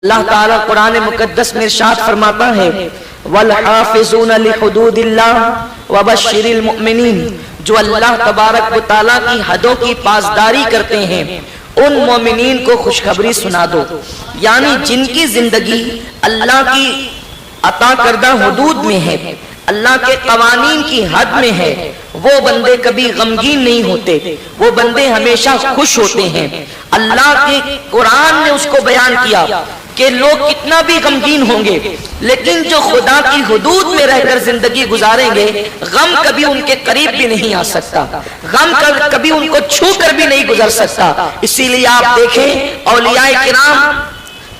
اللہ تعالیٰ قرآن مقدس میں ارشاد فرماتا ہے وَالْحَافِظُونَ لِحُدُودِ اللَّهِ وَبَشِّرِ الْمُؤْمِنِينَ، جو اللہ تبارک و تعالیٰ کی حدوں کی پاسداری کرتے ہیں ان مومنین کو خوشخبری سنا دو، یعنی جن کی زندگی اللہ کی عطا کردہ حدود میں ہے، اللہ کے قوانین کی حد میں ہے، وہ بندے کبھی غمگین نہیں ہوتے، وہ بندے ہمیشہ خوش ہوتے ہیں۔ اللہ کے قرآن نے اس کو بیان کیا کہ لوگ کتنا بھی غمگین ہوں گے لیکن جو خدا کی حدود میں رہ کر زندگی گزاریں گے غم کبھی ان کے قریب بھی نہیں آ سکتا، غم کبھی ان کو چھو کر بھی نہیں گزر سکتا۔ اسی لیے آپ دیکھیں اولیاء کرام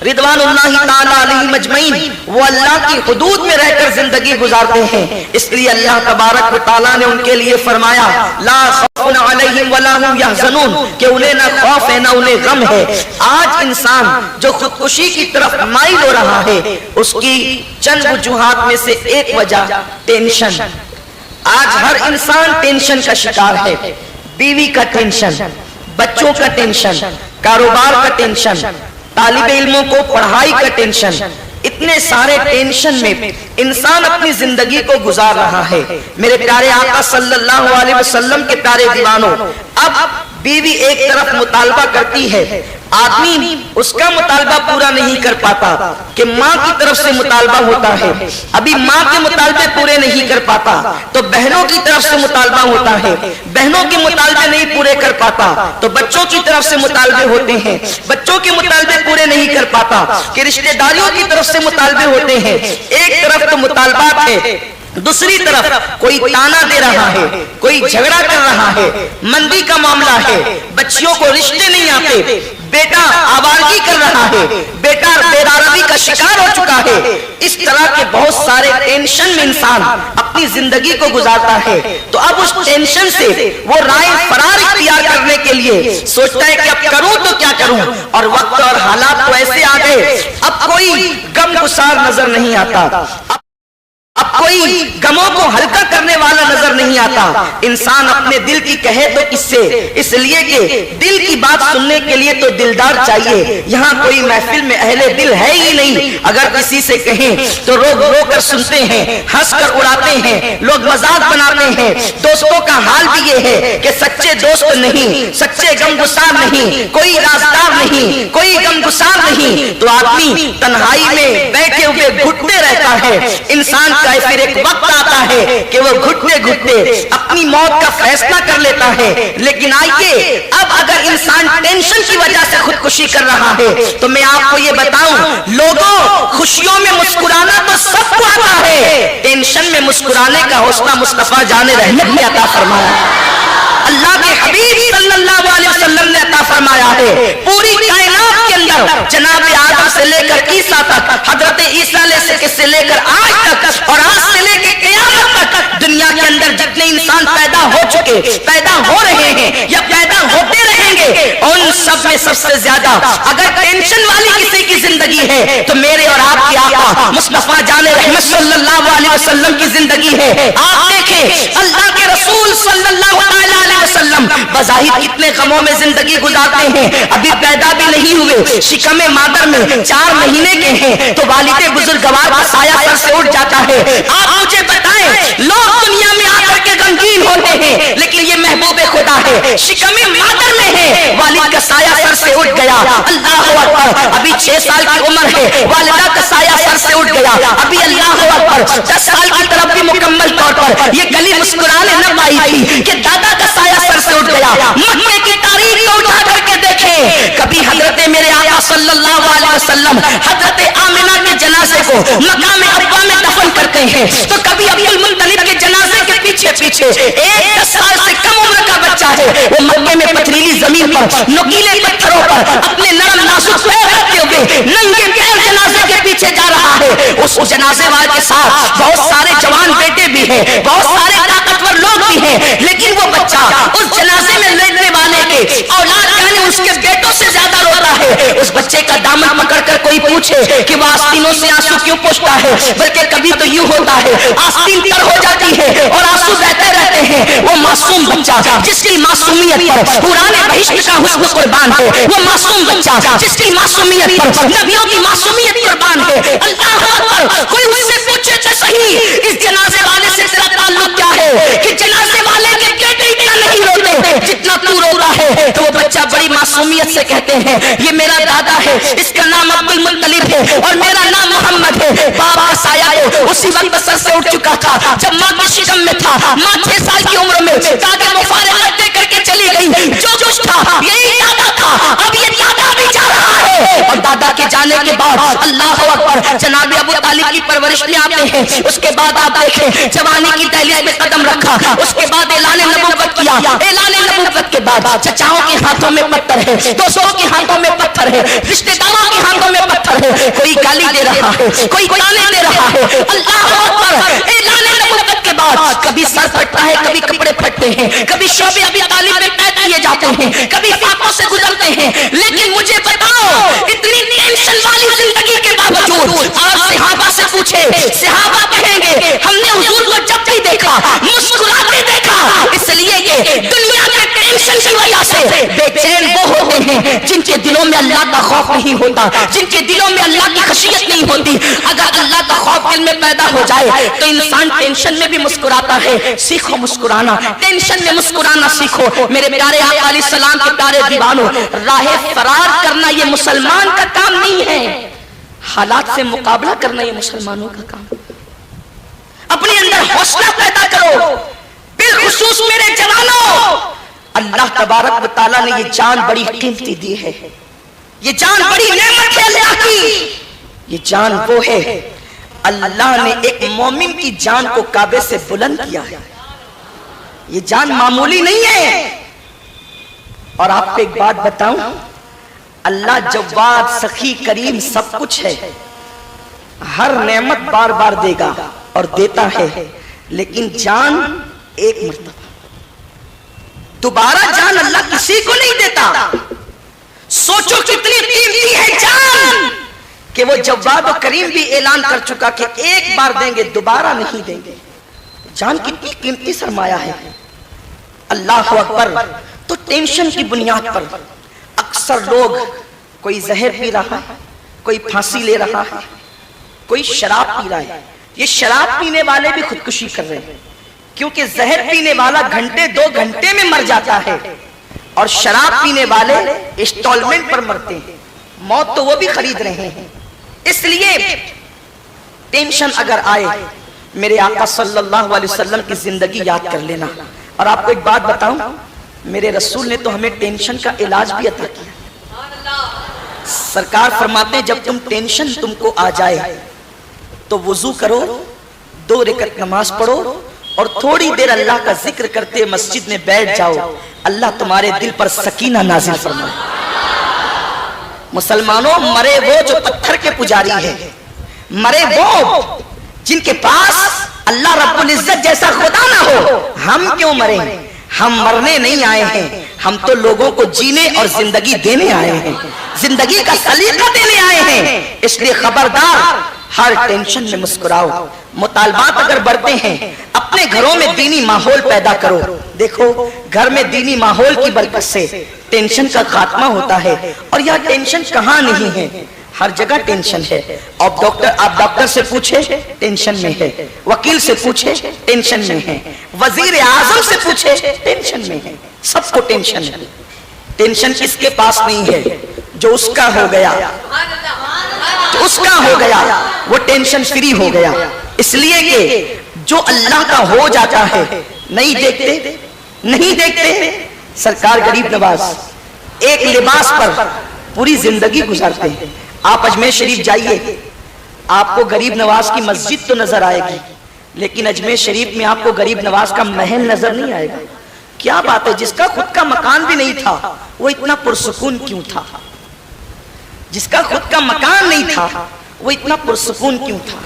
رضوان اللہ تعالیٰ علیہم اجمعین وہ اللہ کی حدود میں رہ کر زندگی گزارتے ہیں، اس لیے اللہ تبارک و تعالیٰ نے ان کے لیے فرمایا لا خوف علیہم ولا هم یحزنون، کہ انہیں نہ خوف ہے نہ انہیں غم ہے۔ آج انسان جو خودکشی کی طرف مائل ہو رہا ہے اس کی چند وجوہات میں سے ایک وجہ ٹینشن۔ آج ہر انسان ٹینشن کا شکار ہے، بیوی کا ٹینشن، بچوں کا ٹینشن، کاروبار کا ٹینشن، طالب علموں کو پڑھائی کا ٹینشن، اتنے سارے ٹینشن میں انسان اپنی زندگی کو گزار رہا ہے۔ میرے پیارے آقا صلی اللہ علیہ وسلم کے پیارے دیوانوں، اب بیوی ایک طرف مطالبہ کرتی ہے، آدمی اس کا مطالبہ پورا نہیں کر پاتا کہ ماں کی طرف سے مطالبہ ہوتا ہے، ابھی ماں کے مطالبے پورے نہیں کر پاتا تو بہنوں کی طرف سے مطالبہ ہوتا ہے، بہنوں کے مطالبے نہیں پورے کر پاتا تو بچوں کی طرف سے مطالبے ہوتے ہیں، بچوں کے مطالبے پورے نہیں کر پاتا کہ رشتہ داریوں کی طرف سے مطالبے ہوتے ہیں۔ ایک طرف تو مطالبات ہے، دوسری طرف کوئی تانا دے رہا ہے، کوئی جھگڑا کر رہا ہے، مندی کا معاملہ ہے، بچیوں کو رشتے نہیں آتے، بیٹا آوارگی کر رہا ہے، بیٹا بے-داروی کا شکار ہو چکا ہے۔ اس طرح کے بہت سارے ٹینشن میں انسان اپنی زندگی کو گزارتا ہے، تو اب اس ٹینشن سے وہ رائے فرار اختیار کرنے کے لیے سوچتا ہے کہ اب کروں تو کیا کروں، اور وقت اور حالات تو ایسے آ گئے اب کوئی غم گسار نظر نہیں آتا، اب کوئی غموں کو ہلکا کرنے والا نظر نہیں آتا۔ انسان اپنے دل کی کہے تو کس سے، اس لیے کہ دل کی بات سننے کے لیے تو دلدار چاہیے۔ یہاں کوئی محفل میں اہل دل ہے ہی نہیں، اگر کسی سے کہیں تو رو رو کر سنتے ہیں، ہنس کر اڑاتے ہیں، لوگ مذاق بناتے ہیں۔ دوستوں کا حال بھی یہ ہے کہ سچے دوست نہیں، سچے غم گسار نہیں، کوئی رازدار نہیں، کوئی غم گسار نہیں، تو آدمی تنہائی میں بیٹھے ہوئے گھٹتے رہتا ہے۔ انسان کا پھر ایک وقت آتا ہے کہ وہ گھٹتے گھٹتے اپنی موت کا فیصلہ کر لیتا ہے۔ لیکن آئیے اب اگر انسان ٹینشن کی وجہ سے خودکشی کر رہا ہے تو میں آپ کو یہ بتاؤں لوگوں خوشیوں میں مسکرانا تو سب کو آتا ہے، ٹینشن میں مسکرانے کا حوصلہ مصطفیٰ جان رحمت نے عطا فرمایا، اللہ کے حبیب صلی اللہ علیہ وسلم نے عطا فرمایا ہے۔ پوری کائنات کے اندر جناب آدم سے لے کر عیسیٰ تک، حضرت عیسیٰ سے لے کر آج تک اور آج سے لے کے قیامت تک دنیا کے اندر جتنے انسان پیدا ہو چکے، پیدا ہو رہے ہیں یا پیدا ہوتے رہیں گے، ان سب میں سب سے زیادہ اگر ٹینشن والی کسی کی زندگی ہے تو میرے اور آپ کی آقا مصطفیٰ جان رحمت صلی اللہ علیہ وسلم کی زندگی ہے۔ آپ دیکھیں اللہ کے رسول صلی اللہ علیہ وسلم بظاہر کتنے غموں میں زندگی گزارتے ہیں، ابھی پیدا بھی نہیں ہوئے، شکم مادر میں 4 مہینے کے ہیں تو والد بزرگوار کا سایہ سر سے اٹھ جاتا ہے۔ آپ مجھے بتائیں لوگ دنیا میں آ کر کے غمگین ہوتے ہیں لیکن یہ محبوب خدا ہے، شکم مادر میں ہے، والد کا سایہ سر سے اٹھ گیا، اللہ اکبر، ابھی 6 سال کی عمر ہے، والدہ کا سایہ سر سے اٹھ گیا، ابھی اللہ اکبر 10 سال کی طرف بھی مکمل طور پر یہ گلی مسکرانے نہ پائی تھی کہ دادا کا سایہ سر سے اٹھ گیا۔ مکے کی تاریخ کو اٹھا کر کے دیکھیں، کبھی حضرت میرے آقا صلی اللہ علیہ وسلم حضرت آمنہ کے جنازے کو مقام ابا میں دفن کرتے ہیں تو کبھی عبد المطلب کے جنازے کے پیچھے پیچھے ایک 10 سال سے کم عمر کا بچہ ہے وہ مکے میں پتھریلی زمین پر نوکیلے پتھروں پر اپنے نرم نازک پیر رکھتے ہوئے ننگے پیر جنازے کے پیچھے جا رہا ہے۔ اس جنازے والے کے ساتھ بہت سارے جوان بیٹے بھی ہیں، بہت سارے طاقتور لوگ بھی ہیں، لیکن وہ بچہ اس جنازے میں لیٹنے والے کے اولاد یعنی اس کے بیٹوں سے زیادہ روتا ہے۔ اس بچے کا دامن پکڑ کر کوئی پوچھے کہ وہ آستینوں سے آنسو کیوں پوچھتا ہے، بلکہ کبھی تو یوں ہوتا ہے آستین تر ہو جاتی ہے اور آنسو بہتے رہتے ہیں۔ وہ معصوم بچہ جس کی معصومیت پر قرآن بہشت کا حسن قربان ہے، وہ معصوم بچہ جس کی معصومیت پر نبیوں کی معصومیت حیثیت سے کہتے ہیں یہ میرا دادا ہے، اس کا نام عبد المطلب ہے اور میرا نام محمد ہے۔ باپ کا سایہ ہے اسی وقت سر سے اٹھ چکا تھا جب ماں کی شکم میں تھا۔ ماں 6 سال کی عمر میں دادا مفارقت دے کر کے چلی گئی، جو کچھ تھا یہی دادا تھا، اب یہ دادا بھی جا رہا ہے۔ اور دادا کے جانے کے بعد اللہ اکبر جناب ابو طالب کی پرورش میں آتے ہیں۔ اس کے بعد آپ دیکھیں جوانی کی دہلیز میں قدم رکھا، اس کے بعد اعلان نبوت کیا۔ اعلان نبوت کے بعد چچاؤں کے ہاتھوں میں پتھر ہے، دوستوں کے ہاتھوں میں پتھر ہے، رشتہ داروں کے ہاتھوں میں پتھر ہے، کوئی گالی دے رہا ہے، کوئی تانے دے رہا ہے۔ اللہ اکبر اعلان نبوت کے بعد کبھی سر پھٹتا ہے، کبھی کپڑے پھٹتے ہیں، کبھی شعب ابی طالب میں قید کیے جاتے ہیں، کبھی فاقوں سے گزرتے ہیں، لیکن مجھے بتاؤ اتنی ٹینشن والی زندگی کے باوجود آپ صحابہ سے پوچھے، صحابہ کہیں گے ہم نے حضور کو جب بھی دیکھا مسکراتے دیکھا، اس لیے کہ دنیا کے ٹینشن کی وجہ سے بے چین وہ ہوتے ہیں جن کے دلوں میں اللہ کا خوف نہیں ہوتا، جن کے دلوں میں اللہ کی خشیت نہیں ہوتی۔ اگر اللہ کا خوف دل میں پیدا ہو جائے تو انسان ٹینشن میں بھی مسکراتا ہے۔ سیکھو مسکرانا، ٹینشن میں مسکرانا سیکھو۔ میرے پیارے آقا علیہ السلام کے پیارے دیوانوں، راہ فرار کرنا یہ مسلمان کا کام نہیں ہے، حالات سے مقابلہ کرنا یہ مسلمانوں کا کام۔ اپنے اندر حوصلہ پیدا کرو، بالخصوص میرے جوانوں، اللہ تبارک و تعالیٰ نے یہ جان بڑی قیمتی دی ہے، یہ جان بڑی نعمت ہے اللہ کی۔ یہ جان وہ ہے اللہ نے ایک مومن کی جان کو کعبے سے بلند کیا ہے، یہ جان معمولی نہیں ہے۔ اور آپ کو ایک بات بتاؤں، اللہ جواد سخی کریم سب کچھ ہے، ہر نعمت بار بار دے گا اور دیتا ہے، لیکن جان ایک مرتبہ، دوبارہ جان اللہ کسی کو نہیں دیتا۔ سوچو کتنی قیمتی ہے جان کہ وہ جواد و کریم بھی اعلان کر چکا کہ ایک بار دیں گے دوبارہ نہیں دیں گے۔ جان کتنی قیمتی سرمایہ ہے۔ اللہ اکبر۔ تو ٹینشن کی بنیاد پر اکثر لوگ کوئی زہر پی رہا ہے، کوئی پھانسی لے رہا ہے، کوئی شراب پی رہا ہے۔ یہ شراب پینے والے بھی خودکشی کر رہے ہیں، کیونکہ زہر پینے والا گھنٹے 2 گھنٹے میں مر جاتا ہے اور شراب پینے والے انسٹالمنٹ پر مرتے ہیں، موت تو وہ بھی خرید رہے ہیں۔ اس لیے ٹینشن اگر آئے میرے آقا صلی اللہ علیہ وسلم کی زندگی یاد کر لینا۔ اور آپ کو ایک بات بتاؤں، میرے رسول نے تو ہمیں ٹینشن کا علاج بھی عطا کیا۔ سرکار فرماتے ہیں جب تم ٹینشن تم کو آ جائے تو وضو کرو، 2 رکعت نماز پڑھو اور تھوڑی دیر اللہ کا ذکر کرتے مسجد میں بیٹھ جاؤ، اللہ تمہارے دل پر سکینہ نازل فرمائے۔ مسلمانوں، مرے وہ جو پتھر کے پجاری ہیں، مرے وہ جن کے پاس اللہ رب العزت جیسا خدا نہ ہو۔ ہم کیوں مریں؟ ہم مرنے نہیں آئے ہیں، ہم تو لوگوں کو جینے اور زندگی دینے آئے ہیں، زندگی کا سلیقہ دینے آئے ہیں۔ اس لیے خبردار، ہر ٹینشن میں مسکراؤ۔ مطالبات اگر بڑھتے ہیں اپنے گھروں میں دینی ماحول پیدا کرو۔ دیکھو گھر میں دینی ماحول کی برکت سے ٹینشن کا خاتمہ ہوتا ہے۔ اور یہ ٹینشن کہاں نہیں ہے، ہر جگہ ٹینشن ہے۔ آپ ڈاکٹر سے پوچھے ٹینشن میں ہے، وکیل سے پوچھے ٹینشن میں ہے، وزیر اعظم سے پوچھے ٹینشن میں ہے، سب کو ٹینشن ہے۔ ٹینشن کس کے پاس نہیں ہے؟ جو اس کا ہو گیا، جو اس کا ہو گیا وہ ٹینشن فری ہو گیا۔ اس لیے کہ جو اللہ کا ہو جاتا ہے نہیں دیکھتے۔ سرکار غریب نواز ایک لباس پر پوری زندگی گزارتے ہیں۔ آپ اجمیر شریف جائیے، آپ کو غریب نواز کی مسجد تو نظر آئے گی، لیکن اجمیر شریف میں آپ کو غریب نواز کا محل نظر نہیں آئے گا۔ کیا بات ہے، جس کا خود کا مکان بھی نہیں تھا وہ اتنا پرسکون کیوں تھا؟ جس کا خود کا مکان نہیں تھا وہ اتنا پرسکون کیوں تھا؟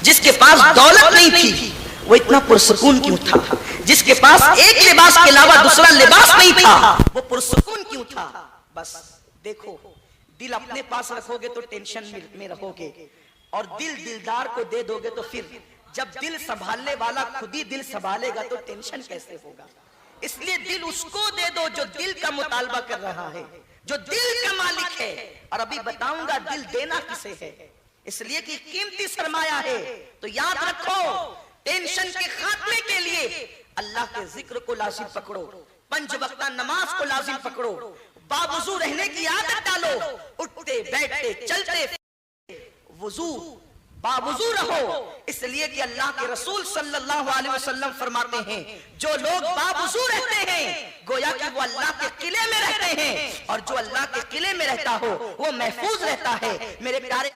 جس کے پاس دولت نہیں تھی وہ اتنا پرسکون کیوں تھا؟ جس کے پاس ایک لباس کے علاوہ دوسرا لباس نہیں تھا وہ پرسکون کیوں تھا؟ بس دیکھو، دل اپنے پاس رکھو گے تو ٹینشن میں رہو گے، اور دل دلدار کو دے دو گے تو پھر جب دل سنبھالنے والا خود ہی دل سنبھالے گا تو ٹینشن کیسے ہوگا؟ اس لیے دل اس کو دے دو جو دل کا مطالبہ کر رہا ہے، جو دل کا مالک ہے۔ اور ابھی بتاؤں گا دل دینا کسے ہے، اس لیے کہ قیمتی سرمایہ ہے۔ تو یاد رکھو، ٹینشن کے خاتمے کے لیے اللہ کے ذکر کو لازم پکڑو، 5 وقتہ نماز کو لازم پکڑو، باوضو رہنے کی عادت ڈالو، اٹھتے بیٹھتے چلتے وضو باوضو رہو، اس لیے کہ اللہ کے رسول صلی اللہ علیہ وسلم فرماتے ہیں جو لوگ باوضو رہتے ہیں گویا کہ وہ اللہ کے قلعے میں رہتے ہیں، اور جو اللہ کے قلعے میں رہتا ہو وہ محفوظ رہتا ہے۔ میرے پیارے